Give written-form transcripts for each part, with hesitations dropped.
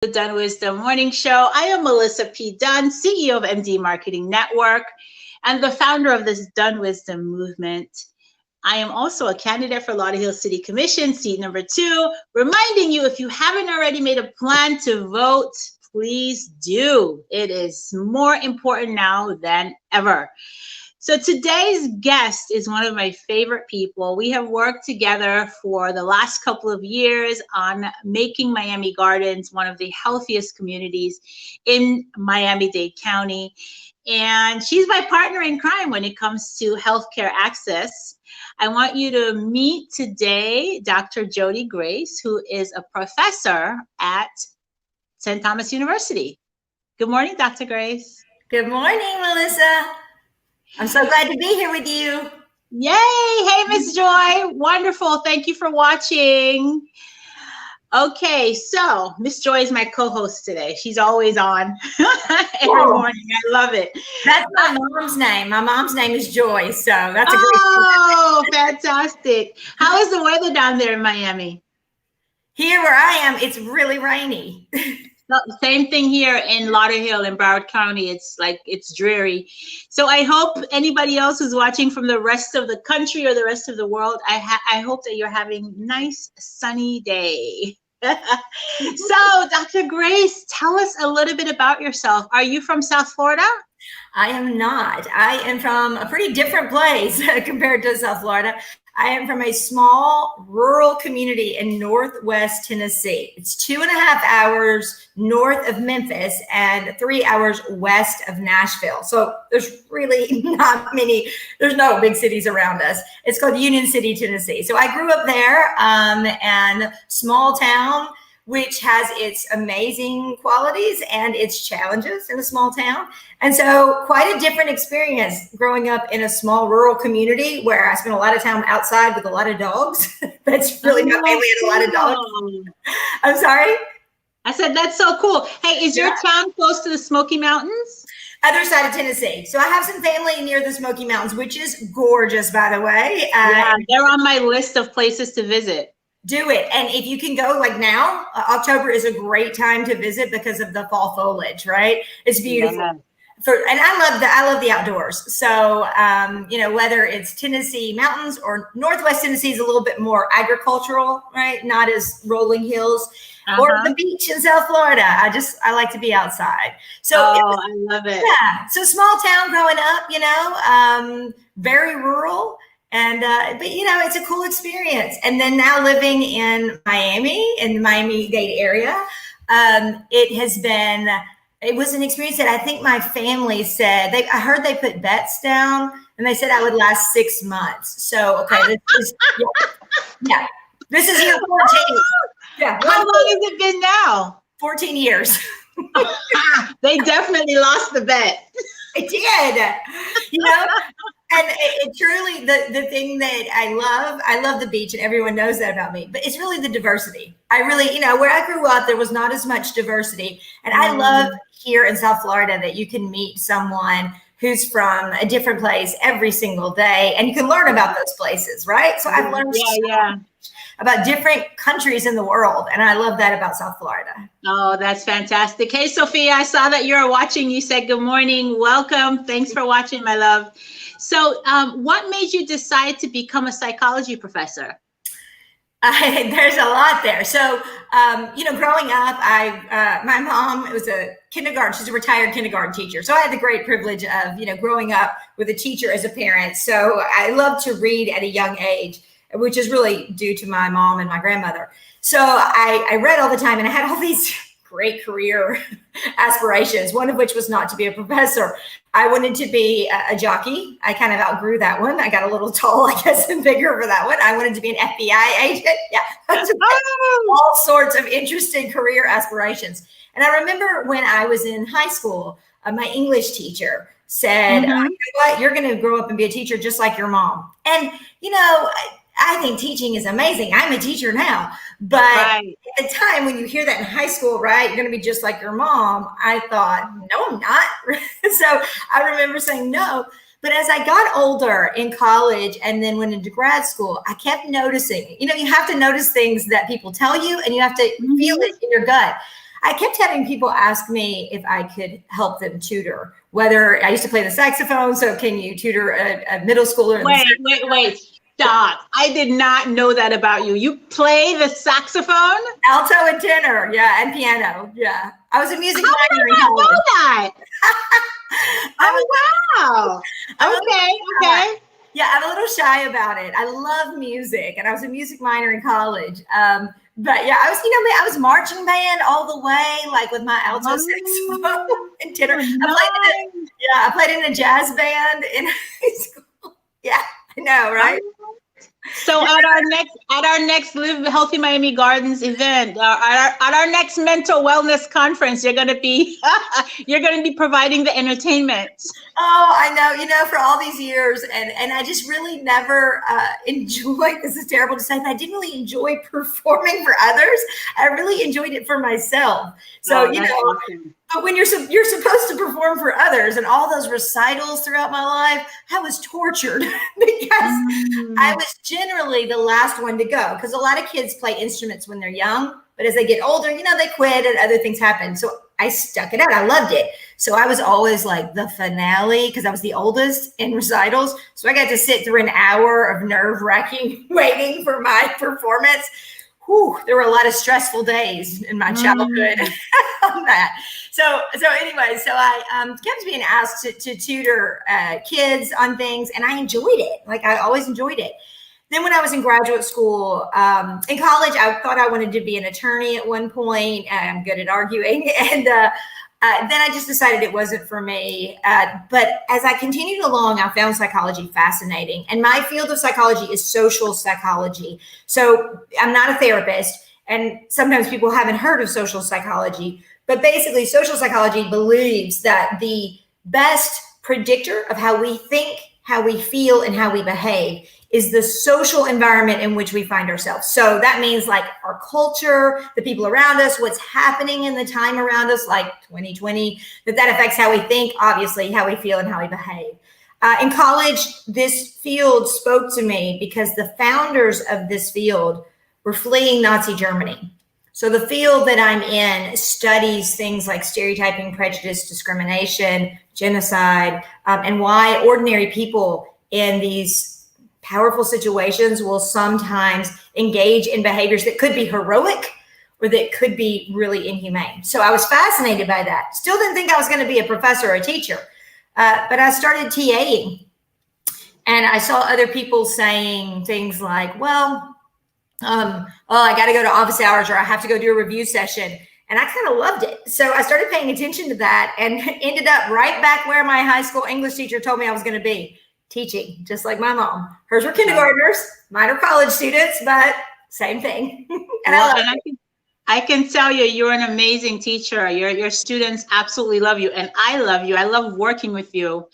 The DunnWisdom Morning Show. I am Melissa P. Dunn, CEO of MD Marketing Network and the founder of this DunnWisdom movement. I am also a candidate for Lauderhill City Commission, seat number 2, reminding you if you haven't already made a plan to vote, please do. It is more important now than ever. So today's guest is one of my favorite people. We have worked together for the last couple of years on making Miami Gardens one of the healthiest communities in Miami-Dade County. And she's my partner in crime when it comes to healthcare access. I want you to meet today Dr. Jodi Grace, who is a professor at St. Thomas University. Good morning, Dr. Grace. Good morning, Melissa. I'm so glad to be here with you. Yay! Hey, Miss Joy. Wonderful. Thank you for watching. Okay, so Miss Joy is my co-host today. She's always on every morning. I love it. That's my mom's name. My mom's name is Joy, so that's a great. Oh, fantastic. How is the weather down there in Miami? Here where I am, it's really rainy. No, same thing here in Lauderhill in Broward County. It's dreary. So I hope anybody else who's watching from the rest of the country or the rest of the world, I hope that you're having a nice sunny day. So Dr. Grace, tell us a little bit about yourself. Are you from South Florida? I am not. I am from a pretty different place compared to South Florida. I am from a small rural community in Northwest Tennessee. It's 2.5 hours north of Memphis and 3 hours west of Nashville. So there's really there's no big cities around us. It's called Union City, Tennessee. So I grew up there, and small town, which has its amazing qualities and its challenges in a small town. And so quite a different experience growing up in a small rural community where I spent a lot of time outside with a lot of dogs. That's really not mainly a lot of dogs. I'm sorry? I said, that's so cool. Hey, is your town close to the Smoky Mountains? Other side of Tennessee. So I have some family near the Smoky Mountains, which is gorgeous, by the way. Yeah, they're on my list of places to visit. Do it. And if you can go like now, October is a great time to visit because of the fall foliage, right? It's beautiful. Yeah. And I love the outdoors. So, whether it's Tennessee mountains or Northwest Tennessee is a little bit more agricultural, right? Not as rolling hills or the beach in South Florida. I like to be outside. So I love it. Yeah. So small town growing up, very rural. And, but it's a cool experience. And then now living in Miami, in the Miami-Dade area, it was an experience that I think my family said, I heard they put bets down and they said I would last 6 months. So, okay, this is year 14. Yeah. How long has it been now? 14 years. They definitely lost the bet. I did, And it truly, the thing that I love the beach, and everyone knows that about me, but it's really the diversity. I really, where I grew up, there was not as much diversity. And I love here in South Florida that you can meet someone who's from a different place every single day, and you can learn about those places, right? So I've learned about different countries in the world, and I love that about South Florida. Oh, that's fantastic. Hey, Sophia, I saw that you're watching. You said good morning. Welcome. Thanks for watching, my love. So what made you decide to become a psychology professor? There's a lot there. So, growing up, my mom was a kindergarten. She's a retired kindergarten teacher. So I had the great privilege of, growing up with a teacher as a parent. So I loved to read at a young age, which is really due to my mom and my grandmother. So I read all the time, and I had all these great career aspirations, one of which was not to be a professor. I wanted to be a jockey. I kind of outgrew that one. I got a little tall, I guess, and bigger for that one. I wanted to be an FBI agent. Yeah, all sorts of interesting career aspirations. And I remember when I was in high school, my English teacher said, you know what, you're going to grow up and be a teacher just like your mom. And, I think teaching is amazing. I'm a teacher now. But at the time when you hear that in high school, right, you're going to be just like your mom, I thought, no, I'm not. So I remember saying no. But as I got older in college and then went into grad school, I kept noticing, you have to notice things that people tell you and you have to feel it in your gut. I kept having people ask me if I could help them tutor, whether I used to play the saxophone. So can you tutor a middle schooler? Wait. Stop. I did not know that about you. You play the saxophone? Alto and tenor. Yeah. And piano. Yeah. I was a music minor in college. college. I know that. Oh, wow. Okay. Yeah, I'm a little shy about it. I love music, and I was a music minor in college. But yeah, I was marching band all the way, like with my alto saxophone and tenor. I played in a jazz band in high school. Yeah, I know, right? So at our next Live Healthy Miami Gardens event, at our next mental wellness conference, you're going to be providing the entertainment. Oh, I know, for all these years, and I just really never enjoyed, this is terrible to say, but I didn't really enjoy performing for others. I really enjoyed it for myself. So, awesome. But when you're supposed to perform for others, and all those recitals throughout my life, I was tortured because I was generally the last one to go, because a lot of kids play instruments when they're young, but as they get older, they quit and other things happen. So I stuck it out. I loved it. So I was always like the finale, because I was the oldest in recitals. So I got to sit through an hour of nerve-wracking waiting for my performance. Whew, there were a lot of stressful days in my childhood on that. So I kept being asked to tutor kids on things, and I enjoyed it. Like, I always enjoyed it. Then when I was in graduate school, in college, I thought I wanted to be an attorney at one point. I'm good at arguing. And then I just decided it wasn't for me. But as I continued along, I found psychology fascinating. And my field of psychology is social psychology. So I'm not a therapist. And sometimes people haven't heard of social psychology. But basically, social psychology believes that the best predictor of how we think, how we feel, and how we behave is the social environment in which we find ourselves. So that means like our culture, the people around us, what's happening in the time around us, like 2020, that affects how we think, obviously, how we feel, and how we behave. In college, this field spoke to me because the founders of this field were fleeing Nazi Germany. So the field that I'm in studies things like stereotyping, prejudice, discrimination, genocide, and why ordinary people in these powerful situations will sometimes engage in behaviors that could be heroic or that could be really inhumane. So I was fascinated by that. Still didn't think I was going to be a professor or a teacher, but I started TAing. And I saw other people saying things like, I got to go to office hours, or I have to go do a review session. And I kind of loved it. So I started paying attention to that and ended up right back where my high school English teacher told me I was going to be. Teaching, just like my mom. Hers were kindergartners, mine are college students, but same thing. I can tell you, you're an amazing teacher. Your students absolutely love you, and I love you. I love working with you.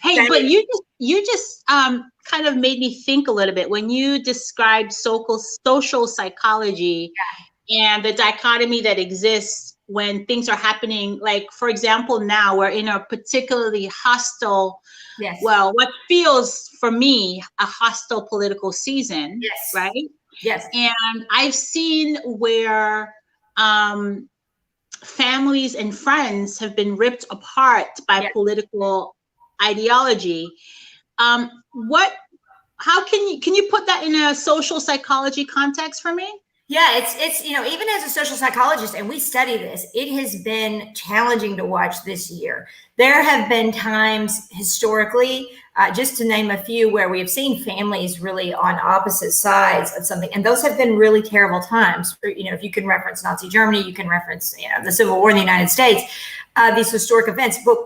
Hey, but you just kind of made me think a little bit when you described social psychology and the dichotomy that exists when things are happening. Like, for example, now we're in a particularly hostile, what feels for me a hostile political season, right? Yes. And I've seen where families and friends have been ripped apart by political ideology. How can you put that in a social psychology context for me? Yeah, it's even as a social psychologist, and we study this, it has been challenging to watch this year. There have been times historically, just to name a few, where we have seen families really on opposite sides of something, and those have been really terrible times. If you can reference Nazi Germany, you can reference the Civil War in the United States, these historic events. But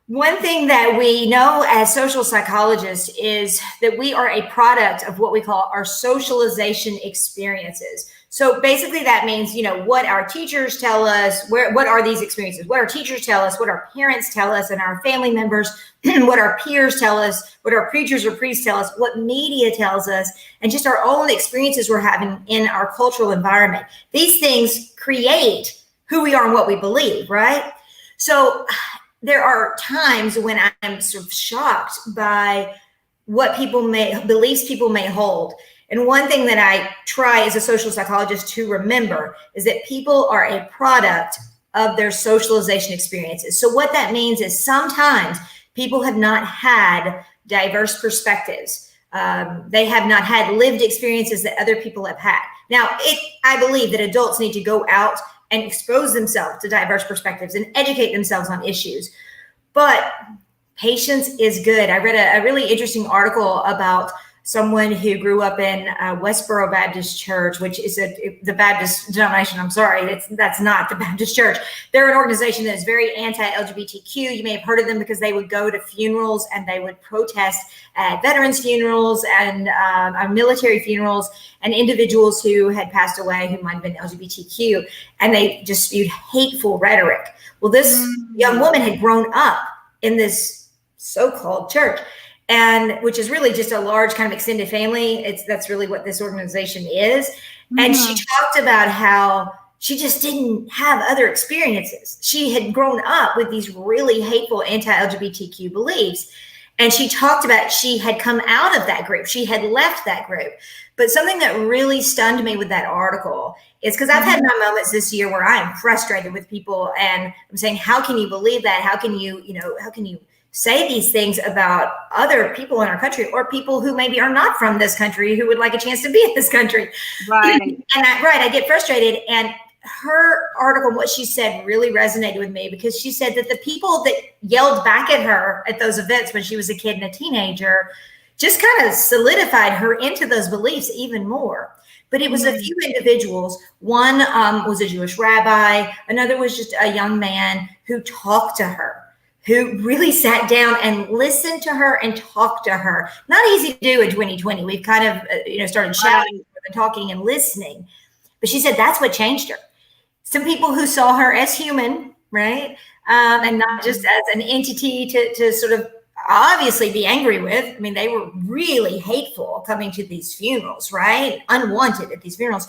one thing that we know as social psychologists is that we are a product of what we call our socialization experiences. So basically that means, what our teachers tell us, what are these experiences? What our teachers tell us, what our parents tell us, and our family members, what our peers tell us, what our preachers or priests tell us, what media tells us, and just our own experiences we're having in our cultural environment. These things create who we are and what we believe, right? So there are times when I'm sort of shocked by what beliefs people may hold. And one thing that I try as a social psychologist to remember is that people are a product of their socialization experiences. So what that means is sometimes people have not had diverse perspectives. They have not had lived experiences that other people have had. Now, I believe that adults need to go out and expose themselves to diverse perspectives and educate themselves on issues. But patience is good. I read a really interesting article about someone who grew up in Westboro Baptist Church, which is the Baptist denomination. I'm sorry, that's not the Baptist Church. They're an organization that is very anti-LGBTQ. You may have heard of them because they would go to funerals and they would protest at veterans' funerals and military funerals and individuals who had passed away who might have been LGBTQ, and they just spewed hateful rhetoric. Well, this young woman had grown up in this so-called church, and which is really just a large kind of extended family. That's really what this organization is. And she talked about how she just didn't have other experiences. She had grown up with these really hateful anti-LGBTQ beliefs. And she talked about she had come out of that group. She had left that group. But something that really stunned me with that article is because I've had my moments this year where I am frustrated with people and I'm saying, how can you believe that? How can you say these things about other people in our country or people who maybe are not from this country who would like a chance to be in this country? Right. And I get frustrated. And her article, what she said really resonated with me because she said that the people that yelled back at her at those events when she was a kid and a teenager just kind of solidified her into those beliefs even more. But it was a few individuals. One was a Jewish rabbi. Another was just a young man who talked to her, who really sat down and listened to her and talked to her. Not easy to do in 2020. We've kind of, started shouting and talking and listening. But she said that's what changed her. Some people who saw her as human, right? And not just as an entity to sort of obviously be angry with. I mean, they were really hateful coming to these funerals, right? Unwanted at these funerals.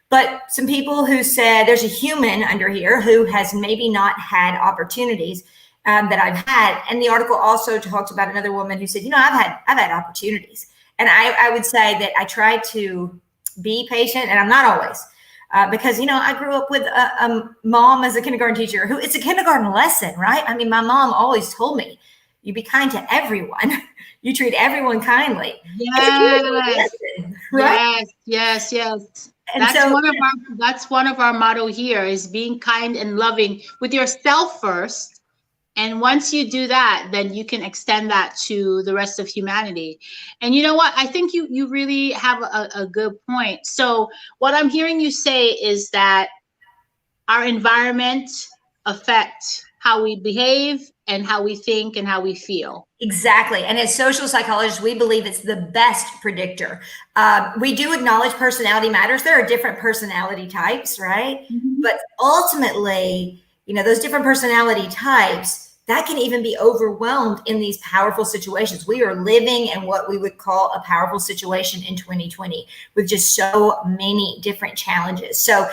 But some people who said there's a human under here who has maybe not had opportunities that I've had. And the article also talked about another woman who said, I've had opportunities. And I would say that I try to be patient, and I'm not always, because, I grew up with a mom as a kindergarten teacher who it's a kindergarten lesson, right? I mean, my mom always told me, you be kind to everyone. You treat everyone kindly. Yes. Lesson, right? Yes. And that's one of our motto here is being kind and loving with yourself first. And once you do that, then you can extend that to the rest of humanity. And you know what? I think you really have a good point. So what I'm hearing you say is that our environment affects how we behave and how we think and how we feel. Exactly. And as social psychologists, we believe it's the best predictor. We do acknowledge personality matters. There are different personality types, right? But ultimately, those different personality types, that can even be overwhelmed in these powerful situations. We are living in what we would call a powerful situation in 2020 with just so many different challenges. So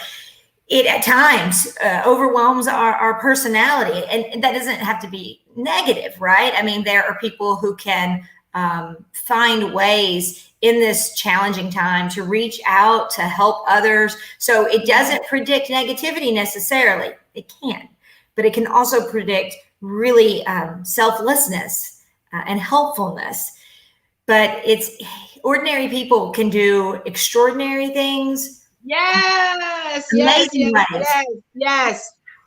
it at times overwhelms our personality, and that doesn't have to be negative, right? I mean, there are people who can find ways in this challenging time to reach out, to help others. So it doesn't predict negativity necessarily. It can, but it can also predict really selflessness and helpfulness. But it's ordinary people can do extraordinary things. Yes.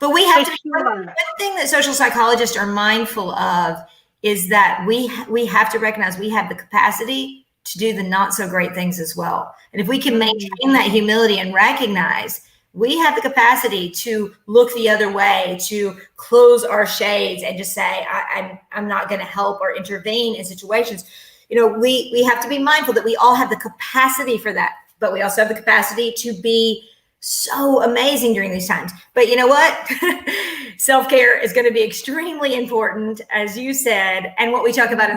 But we have to, one thing that social psychologists are mindful of is that we have to recognize we have the capacity to do the not so great things as well. And if we can maintain that humility and recognize we have the capacity to look the other way, to close our shades and just say, I'm not going to help or intervene in situations. We have to be mindful that we all have the capacity for that, but we also have the capacity to be so amazing during these times. But you know what? Self-care is going to be extremely important, as you said, and what we talk about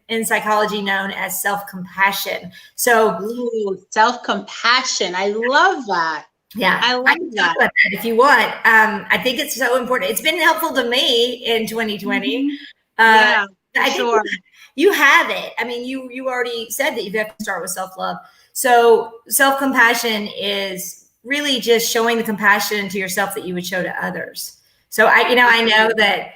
in psychology known as self-compassion. So self-compassion. I love that. Yeah, I love that. Talk about that if you want. I think it's so important. It's been helpful to me in 2020. Yeah, I sure. think you have it. I mean, you already said that you have to start with self-love. So self-compassion is really just showing the compassion to yourself that you would show to others. So I know that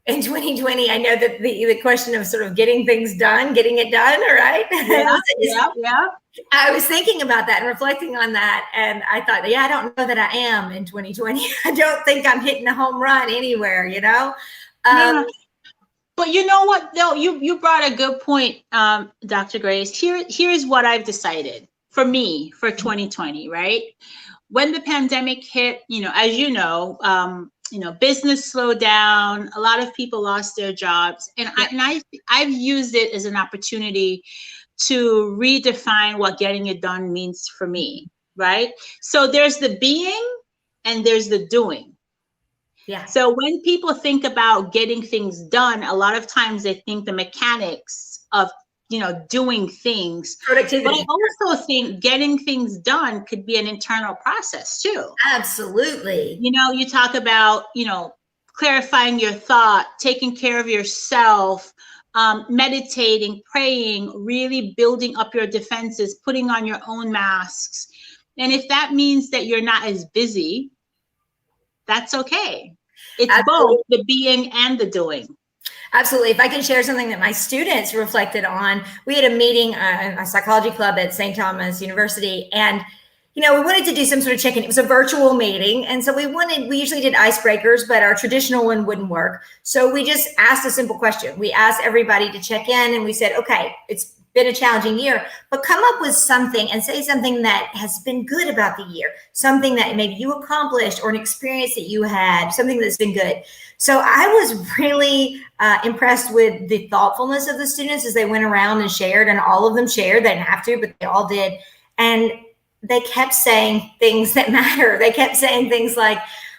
in 2020, I know that the question of sort of getting it done, right? Yeah. I was thinking about that and reflecting on that. And I thought, I don't know that I am in 2020. I don't think I'm hitting a home run anywhere, Yeah. But you know what? No, you brought a good point, Dr. Grace. Here's what I've decided for me for 2020, right? When the pandemic hit, as business slowed down, a lot of people lost their jobs, and I've used it as an opportunity to redefine what getting it done means for me, right? So there's the being and there's the doing. Yeah. So when people think about getting things done, a lot of times they think the mechanics of, doing things. Productivity. But I also think getting things done could be an internal process too. Absolutely. You talk about, clarifying your thought, taking care of yourself, meditating, praying, really building up your defenses, putting on your own masks. And if that means that you're not as busy, that's okay. It's Absolutely. both the being and the doing. Absolutely. If I can share something that my students reflected on, we had a meeting, a psychology club at St. Thomas University, and we wanted to do some sort of check-in. It was a virtual meeting, and so we usually did icebreakers, but our traditional one wouldn't work. So we just asked a simple question. We asked everybody to check in, and we said, okay, it's been a challenging year, but come up with something and say something that has been good about the year, something that maybe you accomplished or an experience that you had, something that's been good. So I was really impressed with the thoughtfulness of the students as they went around and shared, and all of them shared. They didn't have to, but they all did. And they kept saying things that matter. They kept saying things like,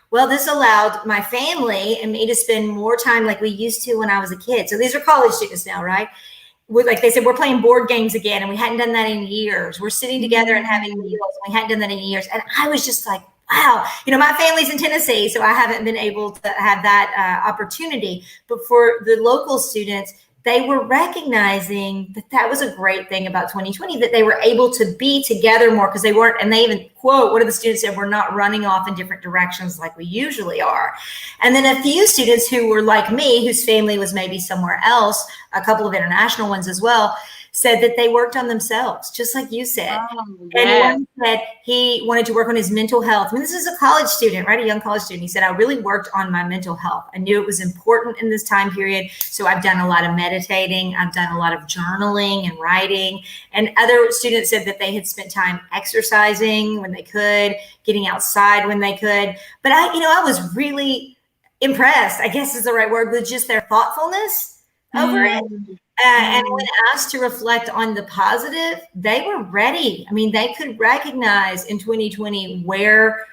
well, this allowed my family and me to spend more time like we used to when I was a kid. So these are college students now, right? Like they said, we're playing board games again, and we hadn't done that in years. We're sitting together and having meals, and we hadn't done that in years. And I was just like, wow, my family's in Tennessee, so I haven't been able to have that opportunity. But for the local students, they were recognizing that was a great thing about 2020, that they were able to be together more because they weren't, and they even quote, one of the students said, we're not running off in different directions like we usually are. And then a few students who were like me, whose family was maybe somewhere else, a couple of international ones as well, said that they worked on themselves, just like you said. And one said he wanted to work on his mental health. I mean, this is a college student, right? A young college student. He said, I really worked on my mental health. I knew it was important in this time period. So I've done a lot of meditating. I've done a lot of journaling and writing. And other students said that they had spent time exercising when they could, getting outside when they could. But I was really impressed, I guess is the right word, with just their thoughtfulness over it. And when asked to reflect on the positive, they were ready. I mean, they could recognize in 2020 where,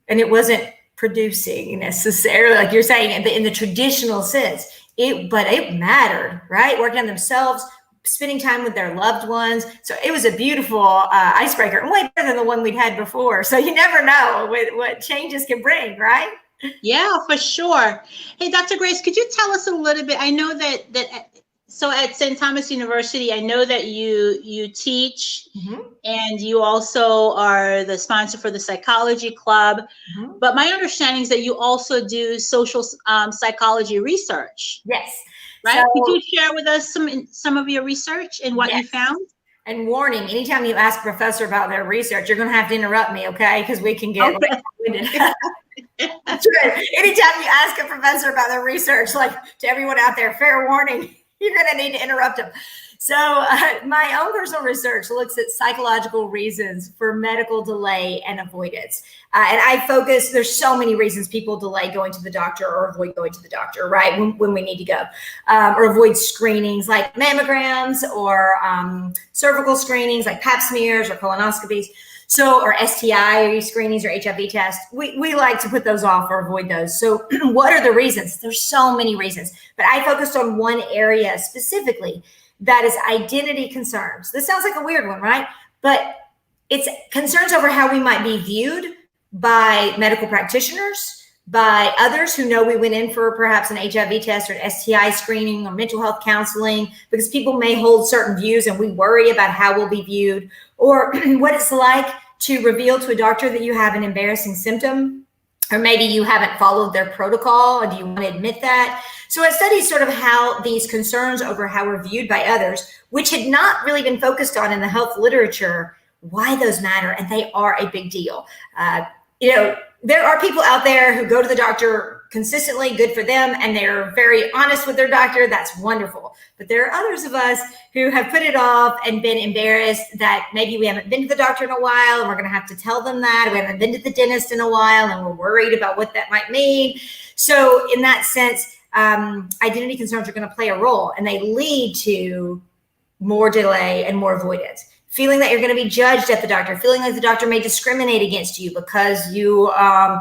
and it wasn't producing necessarily, like you're saying, in the traditional sense, but it mattered, right? Working on themselves, spending time with their loved ones. So it was a beautiful icebreaker, and way better than the one we'd had before. So you never know what changes can bring, right? Yeah, for sure. Hey, Dr. Grace, could you tell us a little bit? I know that so at St. Thomas University, I know that you teach, and you also are the sponsor for the psychology club. But my understanding is that you also do social psychology research. Yes. Right? So, could you share with us some of your research and what you found? And warning, anytime you ask a professor about their research, you're going to have to interrupt me, okay? Because we can get winded. That's right. Anytime you ask a professor about their research, like to everyone out there, fair warning, you're going to need to interrupt them. So my own personal research looks at psychological reasons for medical delay and avoidance. And I focus, there's so many reasons people delay going to the doctor or avoid going to the doctor, right, when we need to go, or avoid screenings like mammograms or cervical screenings like pap smears or colonoscopies. So, or STI screenings or HIV tests, we like to put those off or avoid those. So what are the reasons? There's so many reasons, but I focused on one area specifically, that is identity concerns. This sounds like a weird one, right? But it's concerns over how we might be viewed by medical practitioners, by others who know we went in for perhaps an HIV test or an STI screening or mental health counseling, because people may hold certain views and we worry about how we'll be viewed, or what it's like to reveal to a doctor that you have an embarrassing symptom, or maybe you haven't followed their protocol, or do you want to admit that? So I studied sort of how these concerns over how we're viewed by others, which had not really been focused on in the health literature, why those matter, and they are a big deal. There are people out there who go to the doctor consistently, good for them, and they're very honest with their doctor. That's wonderful. But there are others of us who have put it off and been embarrassed that maybe we haven't been to the doctor in a while and we're going to have to tell them that. We haven't been to the dentist in a while and we're worried about what that might mean. So in that sense, identity concerns are going to play a role, and they lead to more delay and more avoidance. Feeling that you're going to be judged at the doctor, feeling like the doctor may discriminate against you because you are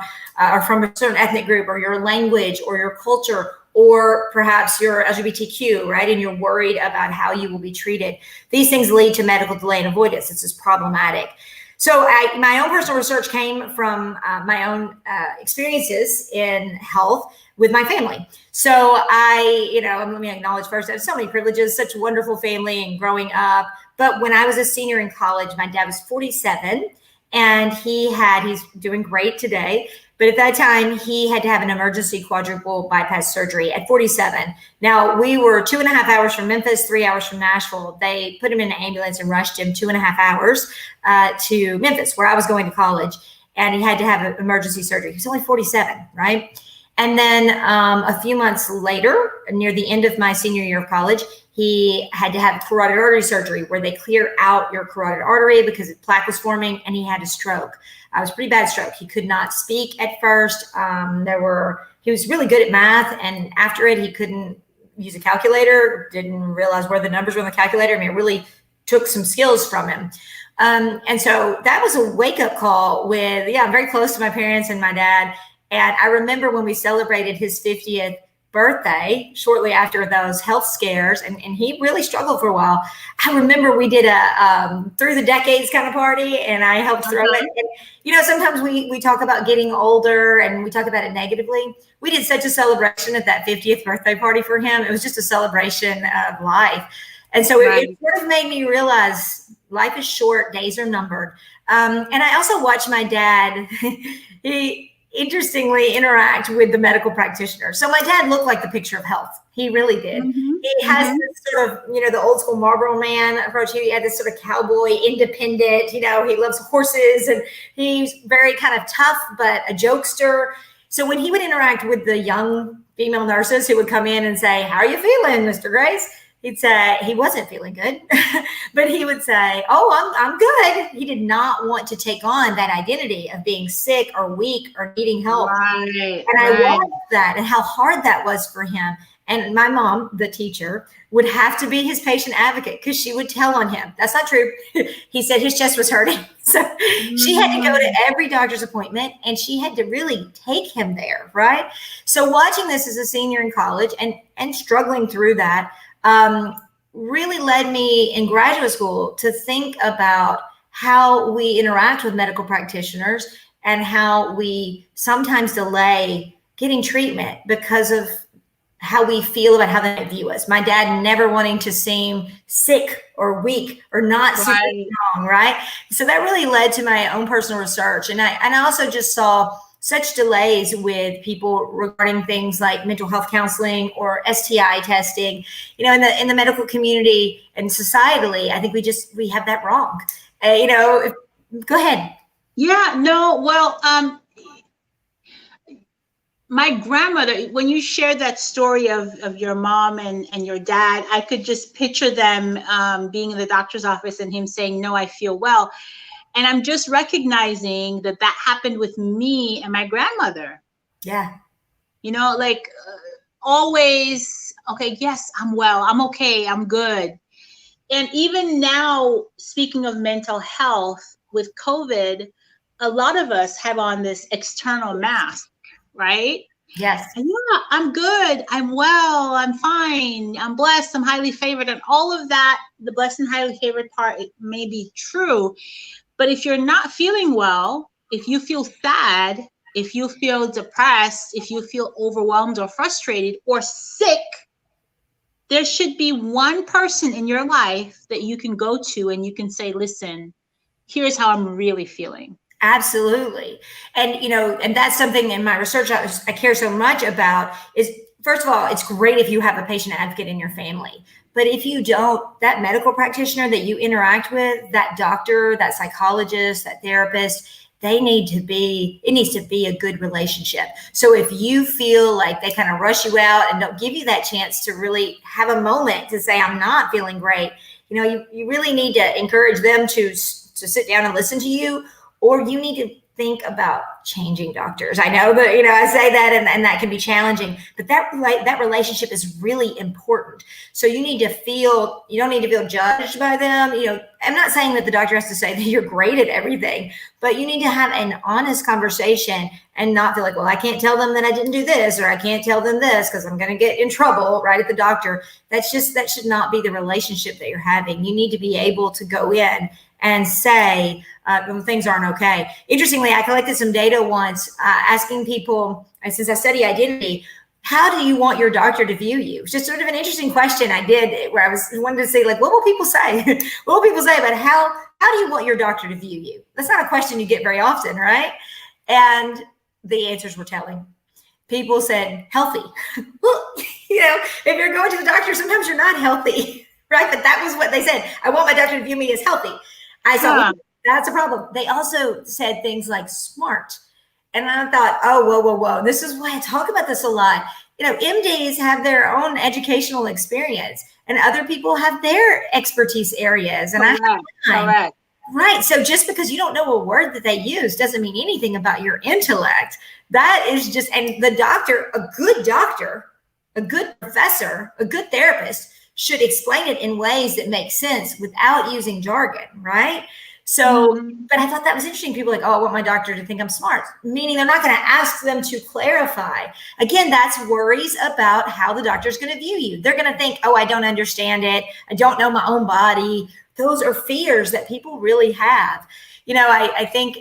from a certain ethnic group, or your language, or your culture, or perhaps you're LGBTQ, right? And you're worried about how you will be treated. These things lead to medical delay and avoidance. This is problematic. So my own personal research came from my own experiences in health with my family. So let me acknowledge first, I have so many privileges, such a wonderful family and growing up. But when I was a senior in college, my dad was 47 and he's doing great today. But at that time, he had to have an emergency quadruple bypass surgery at 47. Now, we were 2.5 hours from Memphis, 3 hours from Nashville. They put him in an ambulance and rushed him 2.5 hours to Memphis, where I was going to college. And he had to have an emergency surgery. He was only 47, right? And then a few months later, near the end of my senior year of college, he had to have carotid artery surgery, where they clear out your carotid artery because plaque was forming, and he had a stroke. It was a pretty bad stroke. He could not speak at first. He was really good at math, and after it, he couldn't use a calculator, didn't realize where the numbers were on the calculator. I mean, it really took some skills from him. And so that was a wake-up call I'm very close to my parents and my dad. And I remember when we celebrated his 50th birthday shortly after those health scares, and he really struggled for a while. I remember we did a through the decades kind of party, and I helped throw it. And, sometimes we talk about getting older and we talk about it negatively. We did such a celebration at that 50th birthday party for him. It was just a celebration of life. And so it sort of made me realize life is short, days are numbered. And I also watched my dad, he interestingly interact with the medical practitioner. So my dad looked like the picture of health. He really did. Mm-hmm. He has this sort of, the old school Marlboro man approach. He had this sort of cowboy, independent, he loves horses, and he's very kind of tough, but a jokester. So when he would interact with the young female nurses who would come in and say, "How are you feeling, Mr. Grace?" He'd say he wasn't feeling good, but he would say, "Oh, I'm good." He did not want to take on that identity of being sick or weak or needing help. Right, and I loved that and how hard that was for him. And my mom, the teacher, would have to be his patient advocate because she would tell on him. That's not true. He said his chest was hurting. So she had to go to every doctor's appointment, and she had to really take him there, right? So watching this as a senior in college and struggling through that, really led me in graduate school to think about how we interact with medical practitioners and how we sometimes delay getting treatment because of how we feel about how they view us. My dad never wanting to seem sick or weak or not super strong, right? So that really led to my own personal research. And I also just saw such delays with people regarding things like mental health counseling or STI testing, in the medical community and societally. I think we have that wrong. Go ahead. Yeah, no, well, my grandmother, when you shared that story of your mom and your dad, I could just picture them being in the doctor's office and him saying, "No, I feel well." And I'm just recognizing that happened with me and my grandmother. Yeah. Always, okay, yes, I'm well. I'm okay. I'm good. And even now, speaking of mental health with COVID, a lot of us have on this external mask, right? Yes. And I'm good. I'm well. I'm fine. I'm blessed. I'm highly favored. And all of that, the blessed and highly favored part, it may be true. But if you're not feeling well, if you feel sad, if you feel depressed, if you feel overwhelmed or frustrated or sick, there should be one person in your life that you can go to and you can say, listen, here's how I'm really feeling. Absolutely. And, and that's something in my research I care so much about is, first of all, it's great if you have a patient advocate in your family. But if you don't, that medical practitioner that you interact with, that doctor, that psychologist, that therapist, it needs to be a good relationship. So if you feel like they kind of rush you out and don't give you that chance to really have a moment to say, I'm not feeling great, you really need to encourage them to sit down and listen to you, or you need to think about changing doctors. I know that, I say that and that can be challenging, but that relationship is really important. So you don't need to feel judged by them. I'm not saying that the doctor has to say that you're great at everything, but you need to have an honest conversation and not feel like, well, I can't tell them that I didn't do this, or I can't tell them this because I'm going to get in trouble right at the doctor. That should not be the relationship that you're having. You need to be able to go in and say when things aren't okay. Interestingly, I collected some data once asking people, since I study identity, how do you want your doctor to view you? It's just sort of an interesting question I did, where I wanted to say, like, what will people say? What will people say about how do you want your doctor to view you? That's not a question you get very often, right? And the answers were telling. People said healthy. Well, if you're going to the doctor, sometimes you're not healthy, right? But that was what they said. I want my doctor to view me as healthy. I said, that's a problem. They also said things like smart. And I thought, oh, whoa. This is why I talk about this a lot. MDs have their own educational experience and other people have their expertise areas. And Correct. Right. So just because you don't know a word that they use doesn't mean anything about your intellect. That is just, and the doctor, a good professor, a good therapist should explain it in ways that make sense without using jargon, right? So, but I thought that was interesting. People are like, oh, I want my doctor to think I'm smart, meaning they're not going to ask them to clarify. Again, that's worries about how the doctor's going to view you. They're going to think, oh, I don't understand it. I don't know my own body. Those are fears that people really have. I think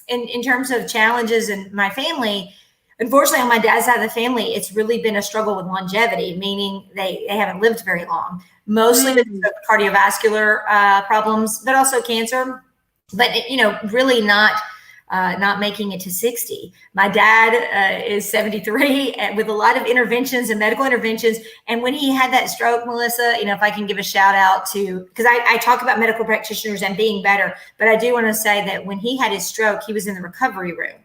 in terms of challenges in my family, unfortunately, on my dad's side of the family, it's really been a struggle with longevity, meaning they haven't lived very long, mostly with cardiovascular problems, but also cancer, but, really not making it to 60. My dad is 73 with a lot of interventions and medical interventions. And when he had that stroke, Melissa, if I can give a shout out to, because I talk about medical practitioners and being better, but I do want to say that when he had his stroke, he was in the recovery room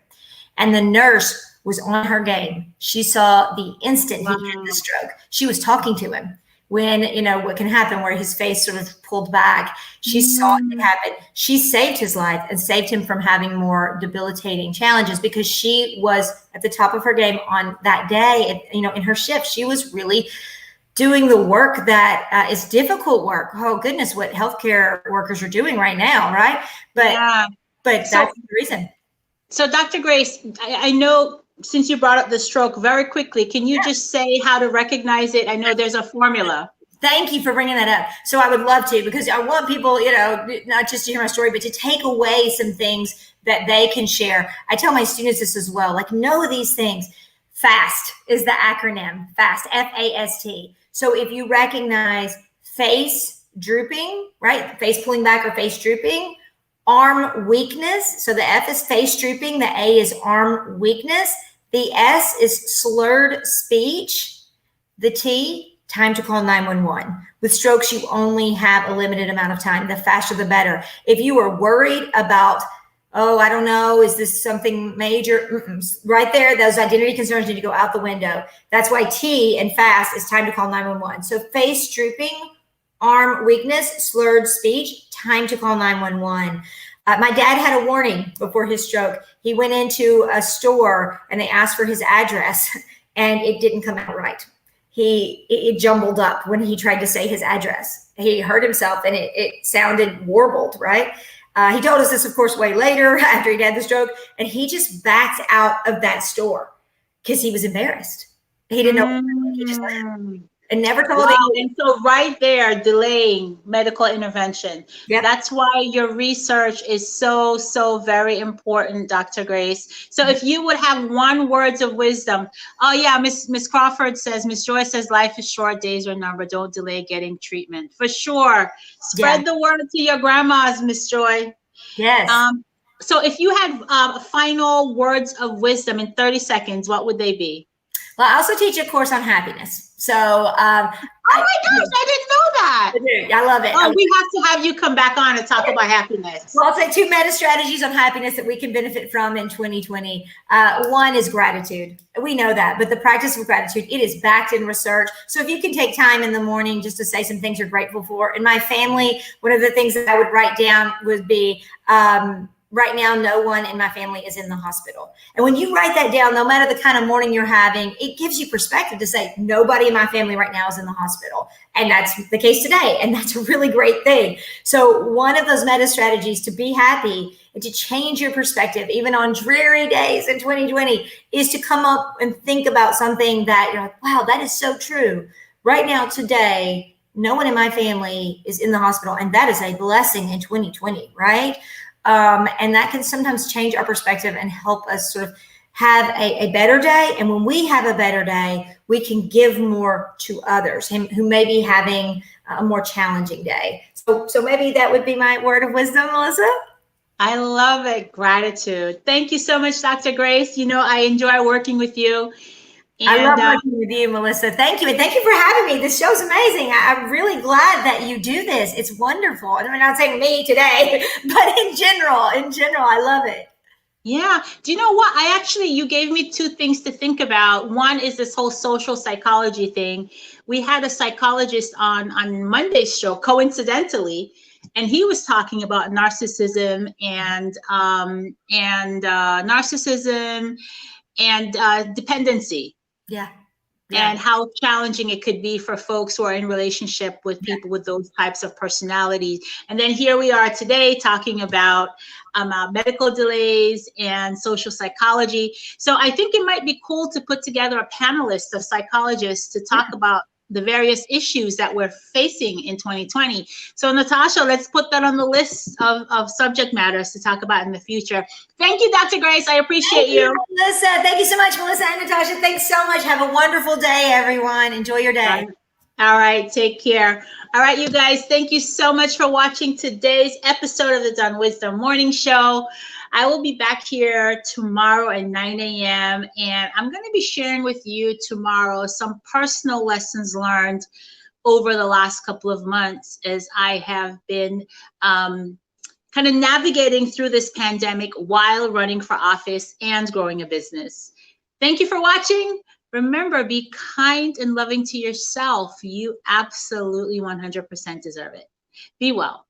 and the nurse was on her game. She saw the instant he had the stroke. She was talking to him when, what can happen where his face sort of pulled back. She saw it happen. She saved his life and saved him from having more debilitating challenges because she was at the top of her game on that day. In her shift, she was really doing the work that is difficult work. Oh goodness, what healthcare workers are doing right now, right? But that's the reason. So Dr. Grace, I know, since you brought up the stroke very quickly, can you just say how to recognize it? I know there's a formula. Thank you for bringing that up. So I would love to, because I want people, not just to hear my story, but to take away some things that they can share. I tell my students this as well, like, know these things. FAST is the acronym, FAST, F-A-S-T. So if you recognize face drooping, right? Face pulling back or face drooping, arm weakness. So the F is face drooping. The A is arm weakness. The S is slurred speech. The T, time to call 911. With strokes, you only have a limited amount of time. The faster, the better. If you are worried about, oh, I don't know, is this something major? Right there, those identity concerns need to go out the window. That's why T and fast is time to call 911. So face drooping, arm weakness, slurred speech, time to call 911. My dad had a warning before his stroke. He went into a store and they asked for his address and it didn't come out right. It jumbled up when he tried to say his address. He hurt himself and it sounded warbled, right? He told us this, of course, way later after he'd had the stroke, and he just backed out of that store because he was embarrassed. He didn't know. He just left. and never told Wow. anyone. And so right there, delaying medical intervention. Yep. That's why your research is so, so very important, Dr. Grace. So if you would have one words of wisdom. Oh yeah, Miss Crawford says, Miss Joy says, life is short, days are numbered. Don't delay getting treatment. For sure. Spread the word to your grandmas, Miss Joy. Yes. So if you had final words of wisdom in 30 seconds, what would they be? Well, I also teach a course on happiness. So, oh my gosh, I didn't know that. I love it. Oh, we have to have you come back on and talk about happiness. Well, I'll say 2 meta strategies on happiness that we can benefit from in 2020. One is gratitude. We know that, but the practice of gratitude, it is backed in research. So if you can take time in the morning just to say some things you're grateful for. In my family, one of the things that I would write down would be, right now, no one in my family is in the hospital. And when you write that down, no matter the kind of morning you're having, it gives you perspective to say, nobody in my family right now is in the hospital. And that's the case today. And that's a really great thing. So one of those meta strategies to be happy and to change your perspective, even on dreary days in 2020, is to come up and think about something that you're like, wow, that is so true. Right now, today, no one in my family is in the hospital. And that is a blessing in 2020, right? And that can sometimes change our perspective and help us sort of have a better day. And when we have a better day, we can give more to others who may be having a more challenging day. So maybe that would be my word of wisdom, Melissa. I love it. Gratitude. Thank you so much, Dr. Grace. You know, I enjoy working with you. And, I love working with you, Melissa. Thank you. And thank you for having me. This show's amazing. I'm really glad that you do this. It's wonderful. I mean, I'm not saying me today, but in general, I love it. Yeah. Do you know what? You gave me 2 things to think about. One is this whole social psychology thing. We had a psychologist on Monday's show, coincidentally, and he was talking about narcissism and dependency. Yeah. And how challenging it could be for folks who are in relationship with people with those types of personalities. And then here we are today talking about medical delays and social psychology. So I think it might be cool to put together a panelist of psychologists to talk about the various issues that we're facing in 2020. So Natasha, let's put that on the list of subject matters to talk about in the future. Thank you, Dr. Grace. I appreciate you. Melissa, thank you so much, Melissa and Natasha. Thanks so much. Have a wonderful day, everyone. Enjoy your day. All right, take care. All right, you guys, thank you so much for watching today's episode of the DunnWisdom Morning Show. I will be back here tomorrow at 9 a.m. and I'm going to be sharing with you tomorrow some personal lessons learned over the last couple of months as I have been kind of navigating through this pandemic while running for office and growing a business. Thank you for watching. Remember, be kind and loving to yourself. You absolutely 100% deserve it. Be well.